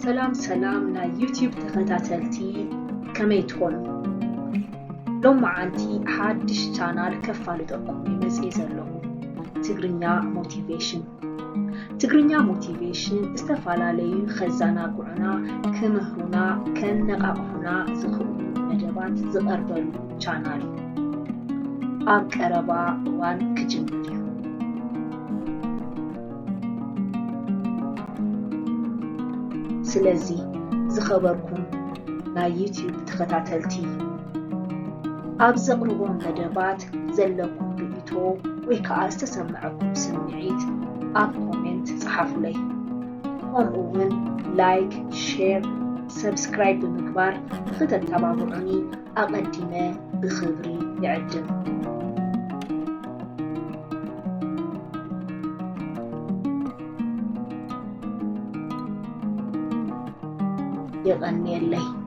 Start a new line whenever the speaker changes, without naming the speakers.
ሰላም ና ዩቲዩብ ተኸታተልቲ ከመይ ትኾኑ ሎም መዓልቲ ሓድሽ ቻናል ከፋልጠኩም ይመጽእ ዘለኹ ትግርኛ ሞቲቬሽን ዝተፈላለዩ ኸዛናግዑና ክምህሩና ከነቓቕሑና ዝኽእሉ መደባት ዝቐርበሉ ቻናል ኣብ ቀረባ እዋን ክጅምር እዩ ስለዚ ዝኸበርኩም ናይ ዩቲዩብ ተኸታተልቲ ኣብ ዘቕርቦም መደባት ዘለኩም ርእይቶ ወይ ከዓ ዝተሰምዐኩም ስምዒት ኣብ ኮሜንት ጽሓፉለይ ከምኡ'ውን ላይክ ሼር ሰብስክራይብ ብምግባር ክትተባብዑኒ ኣቐዲመ ብኽብሪ ይዕድም يغني لي